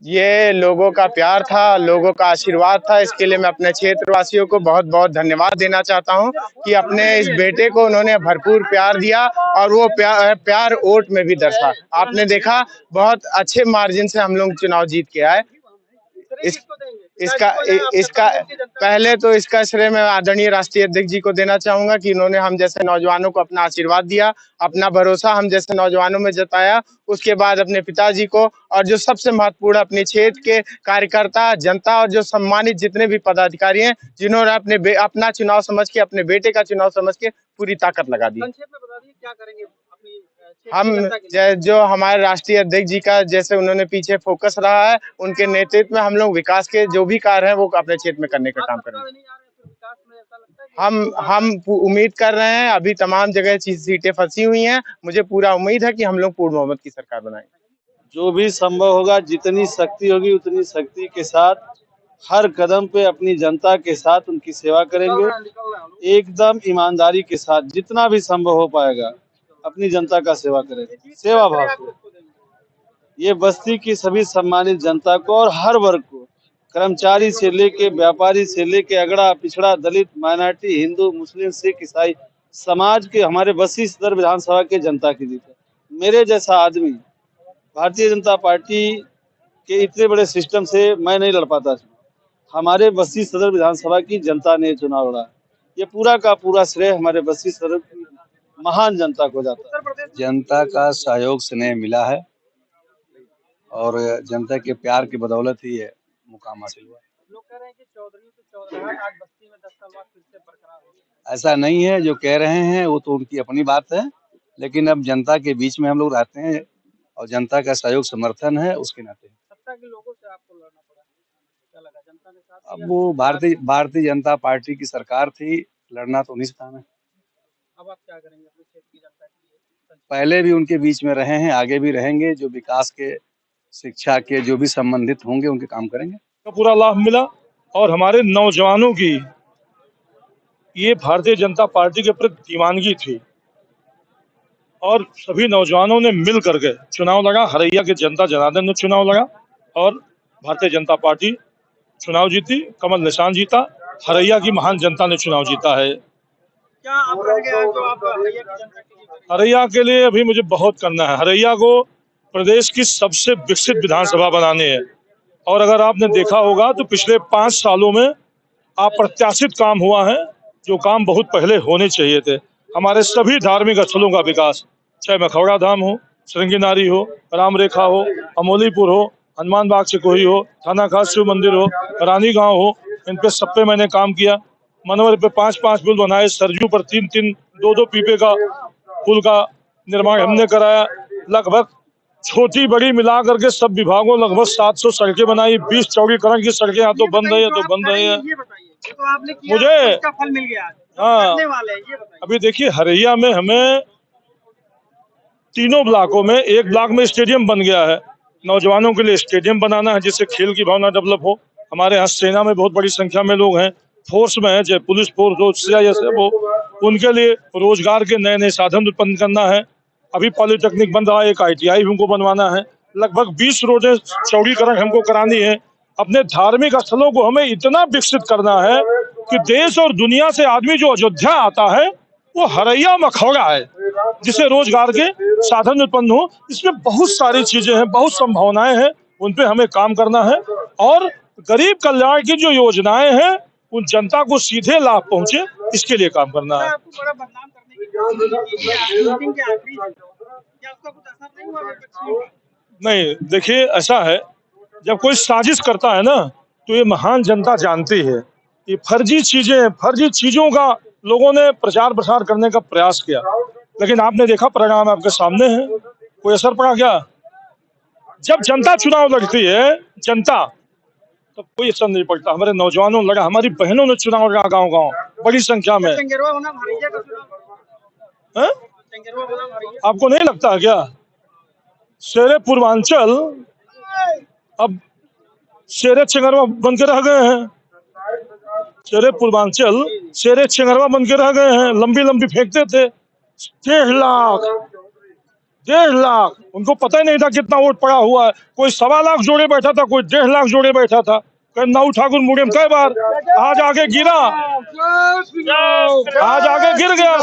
ये लोगों का प्यार था, लोगों का आशीर्वाद था। इसके लिए मैं अपने क्षेत्रवासियों को बहुत-बहुत धन्यवाद देना चाहता हूँ कि अपने इस बेटे को उन्होंने भरपूर प्यार दिया और वो प्यार वोट में भी दर्शा। आपने देखा बहुत अच्छे मार्जिन से हम लोग चुनाव जीत के आए। इस इसका इसका पहले तो इसका श्रेय मैं आदरणीय राष्ट्रीय अध्यक्ष जी को देना चाहूंगा कि इन्होंने हम जैसे नौजवानों को अपना आशीर्वाद दिया, अपना भरोसा हम जैसे नौजवानों में जताया। उसके बाद अपने पिताजी को और जो सबसे महत्वपूर्ण अपने क्षेत्र के कार्यकर्ता, जनता और जो सम्मानित जितने भी पदाधिकारी हैं, जिन्होंने अपना चुनाव समझ के, अपने बेटे का चुनाव समझ के पूरी ताकत लगा दी। संक्षेप में बता दीजिए क्या करेंगे अपनी हम जो हमारे राष्ट्रीय अध्यक्ष जी का जैसे उन्होंने पीछे फोकस रहा है, उनके नेतृत्व में हम लोग विकास के जो भी कार्य हैं वो अपने क्षेत्र में करने का काम करेंगे। हम उम्मीद कर रहे हैं, अभी तमाम जगह सीटें फंसी हुई हैं, मुझे पूरा उम्मीद है कि हम लोग पूर्ण बहुमत की सरकार बनाएंगे। जो भी संभव होगा, जितनी शक्ति होगी उतनी शक्ति के साथ हर कदम पे अपनी जनता के साथ उनकी सेवा करेंगे, एकदम ईमानदारी के साथ जितना भी संभव हो पाएगा अपनी जनता का सेवा करेंगे, सेवा भाव से। ये बस्ती की सभी सम्मानित जनता को और हर वर्ग को, कर्मचारी से लेके व्यापारी से लेके अगड़ा पिछड़ा, दलित, माइनॉरिटी, हिंदू, मुस्लिम, सिख, ईसाई समाज के हमारे बस्ती सदर विधानसभा के जनता की जीत है। मेरे जैसा आदमी भारतीय जनता पार्टी के इतने बड़े सिस्टम से मैं नहीं लड़ पाता। हमारे बस्ती सदर विधानसभा की जनता ने चुनाव लड़ा। ये पूरा का पूरा श्रेय हमारे बस्ती सदर की महान जनता को जाता है। जनता का सहयोग स्नेह मिला है और जनता के प्यार की बदौलत ही ये मुकाम हासिल हुआ। लोग कह रहे हैं कि चौधरी से चौधराहट आज बस्ती में 10 साल बाद फिर से बरकरार हो गई। ऐसा नहीं है, जो कह रहे हैं वो तो उनकी अपनी बात है, लेकिन अब जनता के बीच में हम लोग रहते हैं और जनता का सहयोग समर्थन है, उसके नाते। सत्ता के लोगों से आपको लड़ना पड़ा, क्या लगा जनता ने साथ दिया? अब वो भारतीय जनता पार्टी की सरकार थी, लड़ना तो नहीं था। अब आप क्या करेंगे अपने क्षेत्र की जनता के लिए? पहले भी उनके बीच में रहे हैं, आगे भी रहेंगे। जो विकास के, शिक्षा के जो भी संबंधित होंगे उनके काम करेंगे। का पूरा लाभ मिला और हमारे नौजवानों की ये भारतीय जनता पार्टी के प्रति दीवानगी थी और सभी नौजवानों ने मिल करके चुनाव लड़ा। हरैया के जनता जनार्दन ने चुनाव लड़ा और भारतीय जनता पार्टी चुनाव जीती, कमल निशान जीता। हरैया की महान जनता ने चुनाव जीता है। क्या आप रह गया जो आप हरैया की जनता के लिए? हरैया के लिए अभी मुझे बहुत करना है। हरैया को प्रदेश की सबसे विकसित विधानसभा बनानी है और अगर आपने देखा होगा तो पिछले 5 सालों में अप्रत्याशित काम हुआ है, जो काम बहुत पहले होने चाहिए थे। हमारे सभी धार्मिक स्थलों का विकास, चाहे मखौड़ा धाम हो, श्रृंगी हो, राम रेखा हो, अमोलीपुर हो, हनुमान बाग चिकोही हो, थाना खास शिव मंदिर हो, रानी गांव हो, इन पे सब पे मैंने काम किया। मनोहर पे 5-5 पुल बनाए, सरजू पर 3-3, 2-2 पीपे का पुल का निर्माण हमने कराया। लगभग छोटी बड़ी मिला करके सब विभागों लगभग 700 सड़कें बनाई। 20 चौड़ीकरण की सड़कें यहाँ तो बंद है, या तो बंद है। तो आपने किया, मुझे उसका फल मिल गया। हाँ, वाले ये अभी देखिए हरैया में हमें तीनों ब्लॉकों में, एक ब्लॉक में स्टेडियम बन गया है, नौजवानों के लिए स्टेडियम बनाना है जिससे खेल की भावना डेवलप हो। हमारे यहाँ सेना में बहुत बड़ी संख्या में लोग हैं, फोर्स में है, चाहे पुलिस फोर्स हो, CISF हो, उनके लिए रोजगार के नए नए साधन उत्पन्न करना है। अभी पॉलिटेक्निक बन रहा है, एक ITI हमको बनवाना है। लगभग 20 रोडें चौड़ीकरण हमको करानी है। अपने धार्मिक स्थलों को हमें इतना विकसित करना है कि देश और दुनिया से आदमी जो अयोध्या आता है वो हरैया मखौड़ा है, जिससे रोजगार के साधन उत्पन्न हो। इसमें बहुत सारी चीजें हैं, बहुत संभावनाएं हैं, उन पे हमें काम करना है और गरीब कल्याण की जो योजनाएं हैं उन जनता को सीधे लाभ पहुंचे, इसके लिए काम करना है। आपको बड़ा बदनाम करने की मीटिंग के आखिरी, क्या उसका कुछ असर नहीं हुआ? नहीं, देखिए ऐसा है, जब कोई साजिश करता है ना तो ये महान जनता जानती है। ये फर्जी चीजों का लोगों ने प्रचार प्रसार करने का प्रयास किया, लेकिन आपने देखा परिणाम आपके सामने है। कोई असर पड़ा क्या? जब जनता चुनाव लड़ती है, जनता, तो कोई असर नहीं पड़ता। हमारे नौजवानों लड़ा, हमारी बहनों ने चुनाव लड़ा गांव गांव बड़ी संख्या में। आपको नहीं लगता क्या शेरे पूर्वांचल अब शेरे चंगरवा बन के रह गए हैं? शेरे पूर्वांचल शेरे चंगरवा बन के रह गए हैं। लंबी लंबी फेंकते थे, 1.5 लाख 1.5 लाख, उनको पता ही नहीं था कितना वोट पड़ा हुआ है। कोई 1.25 लाख जोड़े बैठा था, कोई 1.5 लाख जोड़े बैठा था। नऊ ठाकुर मुड़ियम कई बार आज आगे गिरा, आज आगे गिर गया।